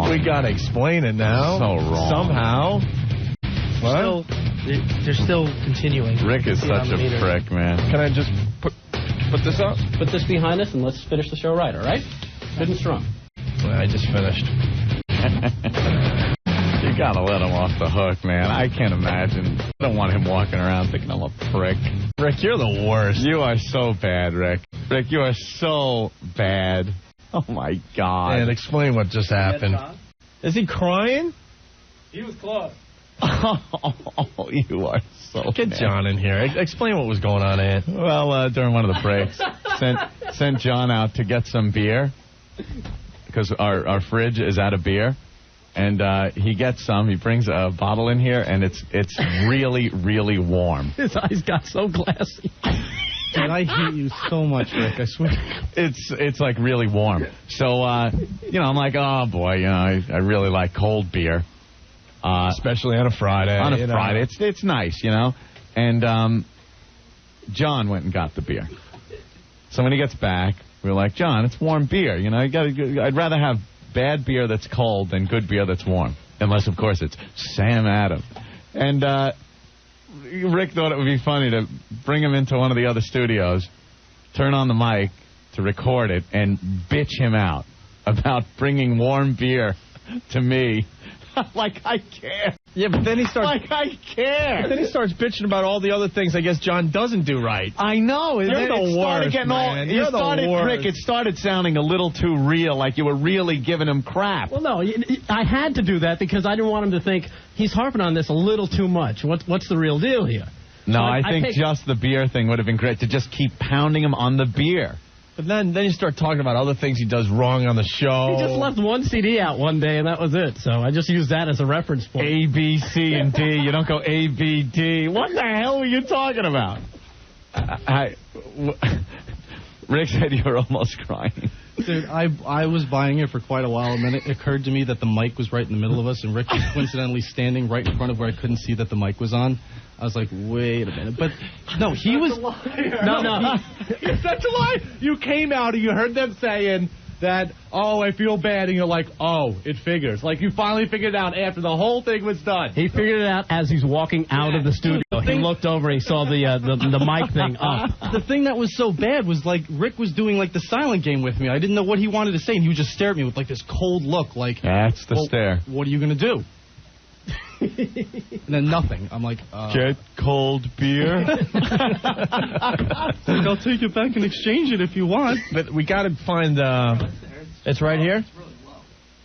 We gotta explain it now. So wrong. Somehow. What? They're still continuing. Rick is such a prick, man. Can I just put this up? Put this behind us and let's finish the show right, all right? Good and strong. I just finished. You gotta let him off the hook, man. I can't imagine. I don't want him walking around thinking I'm a prick. Rick, you're the worst. You are so bad, Rick. Rick, you are so bad. Oh, my God. And explain what just happened. Is he crying? He was close. Oh, you are so Get bad. John in here. Explain what was going on, Ant. Well, during one of the breaks, sent John out to get some beer because our fridge is out of beer. And he gets some. He brings a bottle in here, and it's really, really warm. His eyes got so glassy. Dude, I hate you so much, Rick. I swear. It's like really warm. So, I'm like, oh, boy, I really like cold beer. Especially on a Friday. On a Friday. It's nice, And John went and got the beer. So when he gets back, we're like, John, it's warm beer. I'd rather have bad beer that's cold than good beer that's warm. Unless, of course, it's Sam Adams. And Rick thought it would be funny to bring him into one of the other studios, turn on the mic to record it, and bitch him out about bringing warm beer to me. Like I care. Yeah, but then he starts... Like I care. But then he starts bitching about all the other things I guess John doesn't do right. I know. You're the worst, man. You're the worst. Rick, it started sounding a little too real, like you were really giving him crap. Well, no, I had to do that because I didn't want him to think he's harping on this a little too much. What's the real deal here? No, So I think just the beer thing would have been great, to just keep pounding him on the beer. But then you start talking about other things he does wrong on the show. He just left one CD out one day, and that was it. So I just used that as a reference point. A, B, C, and D. You don't go A, B, D. What the hell were you talking about? Rick said you were almost crying. Dude, I was buying it for quite a while, and then it occurred to me that the mic was right in the middle of us, and Rick was coincidentally standing right in front of where I couldn't see that the mic was on. I was like, wait a minute. But, no, he was... No. You're such a liar. You came out and you heard them saying that, oh, I feel bad, and you're like, oh, it figures. Like, you finally figured it out after the whole thing was done. He figured it out as he's walking out of the studio. He looked over and he saw the mic thing up. The thing that was so bad was, like, Rick was doing, like, the silent game with me. I didn't know what he wanted to say, and he would just stare at me with, like, this cold look, like... That's the stare. What are you going to do? And then nothing. I'm like, Get cold beer. I'll take it back and exchange it if you want. But we got to find... It's right here?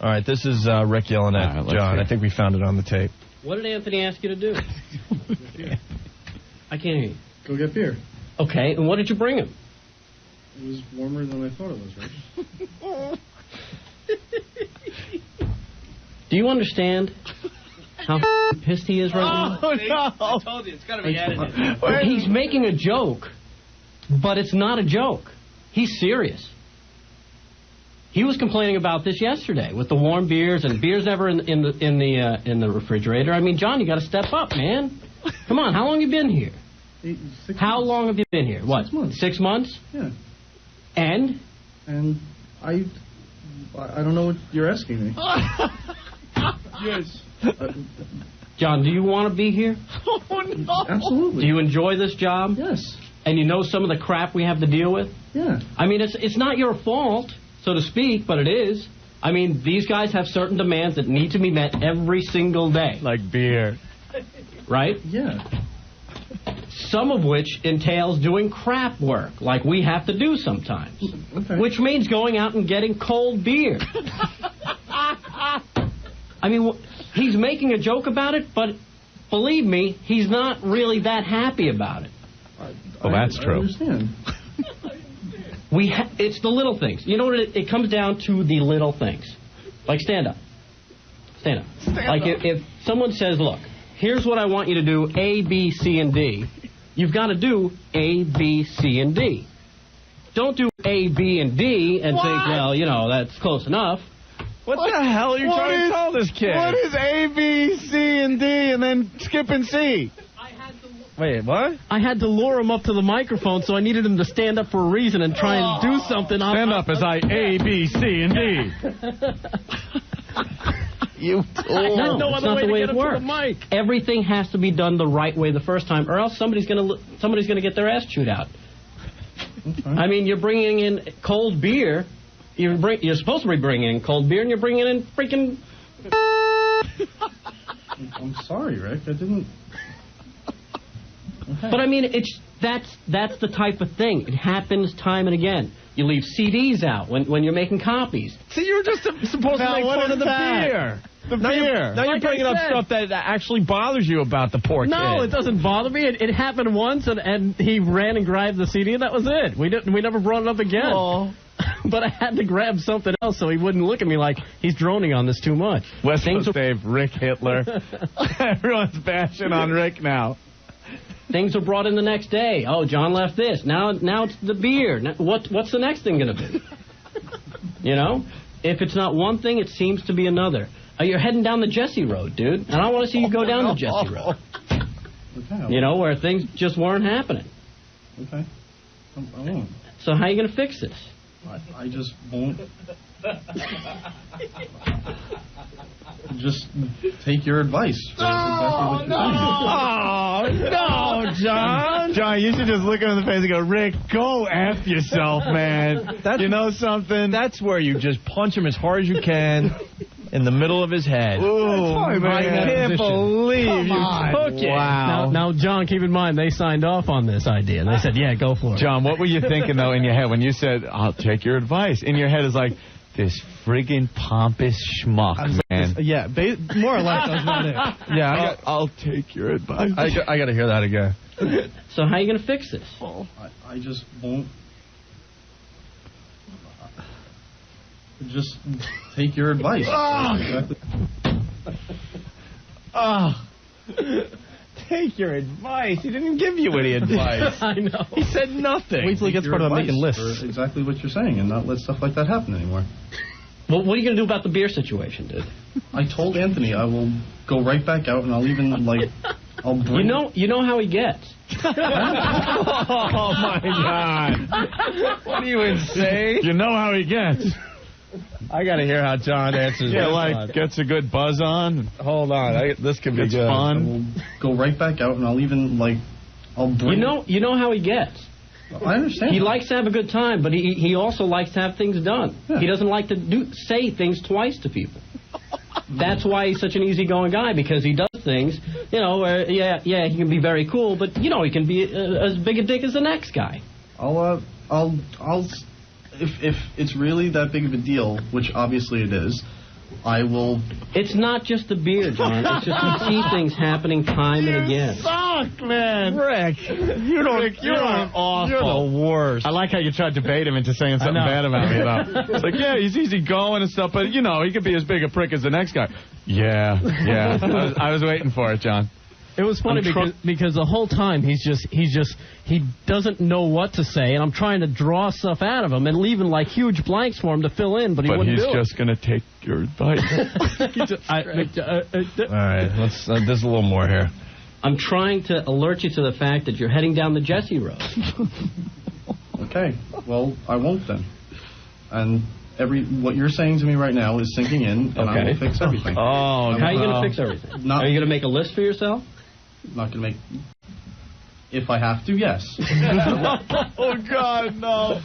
All right, this is Rick yelling at John. I think we found it on the tape. What did Anthony ask you to do? I can't hear you. Go get beer. Okay, and what did you bring him? It was warmer than I thought it was, right? Do you understand how pissed he is right now? Oh, no. I told you, it's got to be edited. He's making a joke, but it's not a joke. He's serious. He was complaining about this yesterday with the warm beers, and beer's never in the refrigerator. I mean, John, you got to step up, man. Come on, how long have you been here? 6 How months. long have you been here? What? 6 months. 6 months? Yeah. And? And I don't know what you're asking me. Yes. John, do you want to be here? Oh, no. Absolutely. Do you enjoy this job? Yes. And you know some of the crap we have to deal with? Yeah. I mean, it's not your fault, so to speak, but it is. I mean, these guys have certain demands that need to be met every single day. Like beer. Right? Yeah. Some of which entails doing crap work, like we have to do sometimes. Okay. Which means going out and getting cold beer. I mean, he's making a joke about it, but believe me, he's not really that happy about it. That's true. I understand. It's the little things. You know what? It comes down to the little things. Like stand up. Stand up. Like if someone says, look, here's what I want you to do, A, B, C, and D. You've got to do A, B, C, and D. Don't do A, B, and D and think, well, that's close enough. What the hell are you trying to tell this kid? What is A, B, C, and D, and then skipping C? Wait, what? I had to lure him up to the microphone, so I needed him to stand up for a reason and try and do something. Stand up as I A, B, C, and D. You tool. No, no it's other not way the to way get it him to works. the mic. Everything has to be done the right way the first time, or else somebody's gonna get their ass chewed out. Okay. I mean, you're bringing in cold beer. You're supposed to be bringing in cold beer, and you're bringing in freaking. I'm sorry, Rick. I didn't. Okay. But I mean, that's the type of thing. It happens time and again. You leave CDs out when you're making copies. See, you were just supposed to Now, make what fun is of the that? beer. The Now beer. Now you're Like bringing I up said. stuff that actually bothers you about the poor kid. No, it doesn't bother me. It happened once, and he ran and grabbed the CD, and that was it. We never brought it up again. Oh. But I had to grab something else so he wouldn't look at me like he's droning on this too much. West Things Coast Dave, Rick Hitler. Everyone's bashing on Rick now. Things are brought in the next day. Oh, John left this. Now it's the beer. Now, what's the next thing going to be? You know? If it's not one thing, it seems to be another. You're heading down the Jesse Road, dude. And I want to see you go down the Jesse Road. Okay. You know, where things just weren't happening. Okay. I won't. So how are you going to fix this? I just won't. Just take your advice. For exactly what you're saying. Oh, no, John. John, you should just look him in the face and go, Rick, go F yourself, man. You know something? That's where you just punch him as hard as you can in the middle of his head. Ooh, I can't believe you took it. Wow. Now, John, keep in mind, they signed off on this idea, and they said, yeah, go for it. John, what were you thinking, though, in your head when you said, I'll take your advice? In your head is like, this friggin' pompous schmuck, man. Yeah, more or less, that's about it. Yeah, I'll take your advice. I got to hear that again. So how are you going to fix this? I just won't. Just take your advice. Exactly. Oh. Take your advice. He didn't give you any advice. I know. He said nothing. Wait till he gets Your part about making advice lists. for exactly what you're saying, and not let stuff like that happen anymore. Well, what are you going to do about the beer situation, dude? I told Anthony I will go right back out, and I'll even I'll bring. You know how he gets. Oh, my God. What are you, insane? You know how he gets. I got to hear how John answers Yeah, this like, one. gets a good buzz on. Hold on. This could be It's good. I fun. will go right back out, and I'll even I'll bring. You know how he gets. I understand. He likes to have a good time, but he also likes to have things done. Yeah. He doesn't like to say things twice to people. That's why he's such an easygoing guy, because he does things, you know, where, yeah, he can be very cool, but, you know, he can be as big a dick as the next guy. If it's really that big of a deal, which obviously it is, I will. It's not just the beer, John. It's just you see things happening time and again. Suck, man. Rick, you're awful. You're the worst. I like how you tried to bait him into saying something bad about me, though. It's like, yeah, he's easy going and stuff, but, you know, he could be as big a prick as the next guy. Yeah. I was waiting for it, John. It was funny because the whole time he doesn't know what to say, and I'm trying to draw stuff out of him and leaving like huge blanks for him to fill in, but he wouldn't do it. But he's just going to take your advice. All right, let's. There's a little more here. I'm trying to alert you to the fact that you're heading down the Jesse Road. Okay, well, I won't then. And what you're saying to me right now is sinking in, and I will fix everything. Oh, How are you going to fix everything? Not- Are you going to make a list for yourself? Not gonna make. If I have to, yes. Oh, God, no.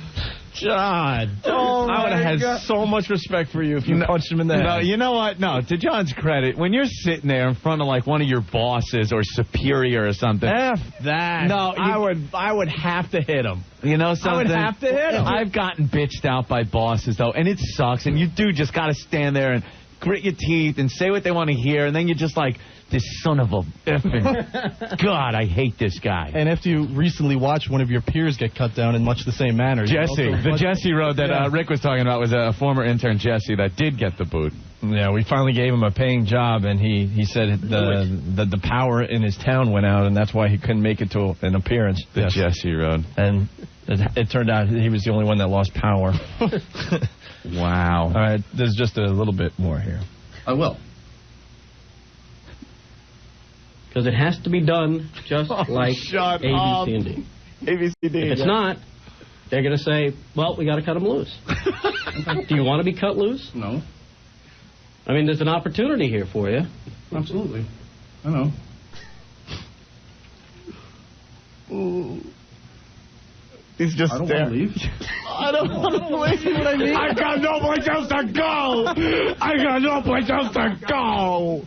John. I would have had so much respect for you if you punched him in the head. No, you know what? No, to John's credit, when you're sitting there in front of like one of your bosses or superior or something. F that. No, I would have to hit him. You know something? I would have to hit him. I've gotten bitched out by bosses, though, and it sucks. And you do just got to stand there and grit your teeth and say what they want to hear, and then you're just like, this son of a effing God, I hate this guy. And after you recently watched one of your peers get cut down in much the same manner. The Jesse Road that Rick was talking about was a former intern, Jesse, that did get the boot. Yeah, we finally gave him a paying job, and he said the power in his town went out, and that's why he couldn't make it to an appearance. The Jesse Road. And it turned out he was the only one that lost power. Wow. All right, there's just a little bit more here. I will. Because it has to be done just like shut A, up. B, C, and D. ABCD. If it's not, they're going to say, well, we got to cut him loose. Do you want to be cut loose? No. I mean, there's an opportunity here for you. Absolutely. I know. He's just I don't want to leave. I don't want to leave. What I mean? I got no place else to go. I got no place else to go.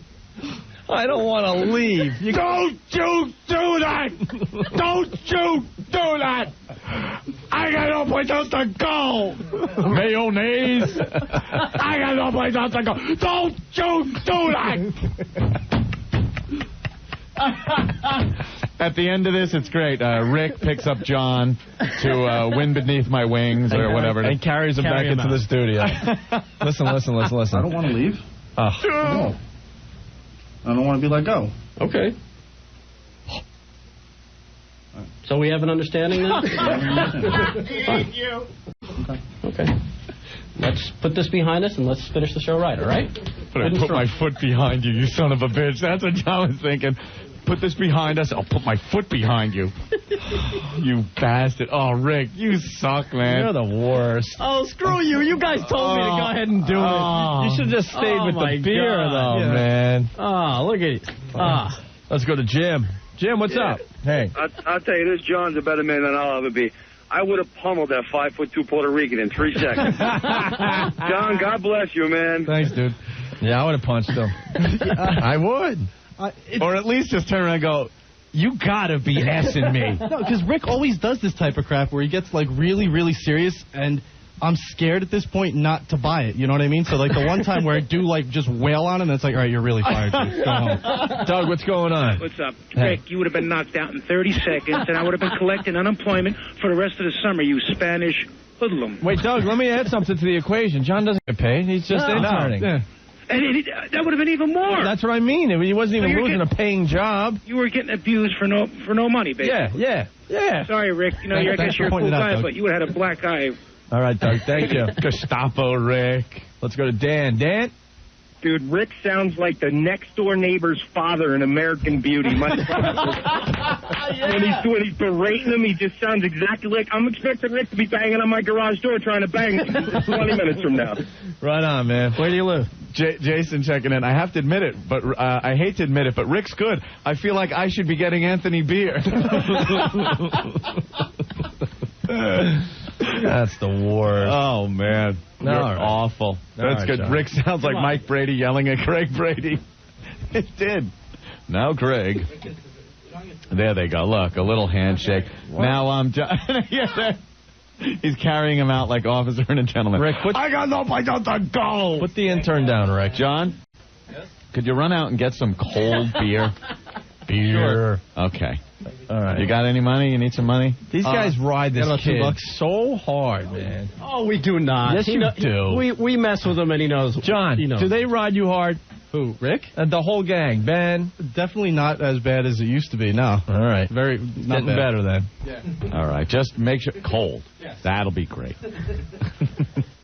I don't want to leave. Don't you do that! Don't you do that! I got no place else to go! Mayonnaise! I got no place else to go! Don't you do that! At the end of this, it's great. Rick picks up John to Wind Beneath My Wings or whatever. And carries him back into the studio. Listen. I don't want to leave. No. I don't want to be let go. Okay. So we have an understanding now? Thank you. Okay. Let's put this behind us and let's finish the show right, all right? But I put my foot behind you, you son of a bitch. That's what John was thinking. Put this behind us. I'll put my foot behind you. You bastard. Oh, Rick, you suck, man. You're the worst. Oh, screw you. You guys told me to go ahead and do it. You should have just stayed with the beer, though, man. Oh, look at it. Let's go to Jim. Jim, what's up? Hey. I'll tell you, this John's a better man than I'll ever be. I would have pummeled that 5'2" Puerto Rican in 3 seconds. John, God bless you, man. Thanks, dude. Yeah, I would have punched him. I would. Or at least just turn around and go, you gotta be S-ing me. No, because Rick always does this type of crap where he gets, like, really, really serious, and I'm scared at this point not to buy it. You know what I mean? So, like, the one time where I do, like, just wail on him, it's like, all right, you're really fired, dude. Go home. Doug, what's going on? What's up? Rick, you would have been knocked out in 30 seconds, and I would have been collecting unemployment for the rest of the summer, you Spanish hoodlum. Wait, Doug, let me add something to the equation. John doesn't get paid. He's just interning. Yeah. And that would have been even more. That's what I mean. He wasn't even losing a paying job. You were getting abused for no money, basically. Yeah. Sorry, Rick. You know, I guess you're a cool guy, but you would have had a black eye. All right, Doug. Thank you. Gestapo Rick. Let's go to Dan. Dan? Dude, Rick sounds like the next-door neighbor's father in American Beauty. When he's berating him, he just sounds exactly like... I'm expecting Rick to be banging on my garage door trying to bang 20 minutes from now. Right on, man. Where do you live? Jason checking in. I have to admit it, but I hate to admit it, but Rick's good. I feel like I should be getting Anthony beer. That's the worst. Oh, man. No, You're right. awful. That's right, good. John. Rick sounds like Mike Brady yelling at Craig Brady. It did. Now, Craig. There they go. Look, a little handshake. What? Now, he's carrying him out like officer and a gentleman. Rick, I got no place else to go. Put the intern down, Rick. John? Yes? Could you run out and get some cold beer? Sure. Okay. All right. You got any money? You need some money? These guys ride this kid $2 so hard, man. Oh, we do not. Yes, you do. We mess with him, and he knows. John, do they ride you hard? Who, Rick? And the whole gang. Ben? Definitely not as bad as it used to be, no. All right. Very, not getting bad. better then. Yeah. All right. Just make sure. Cold. Yes. That'll be great.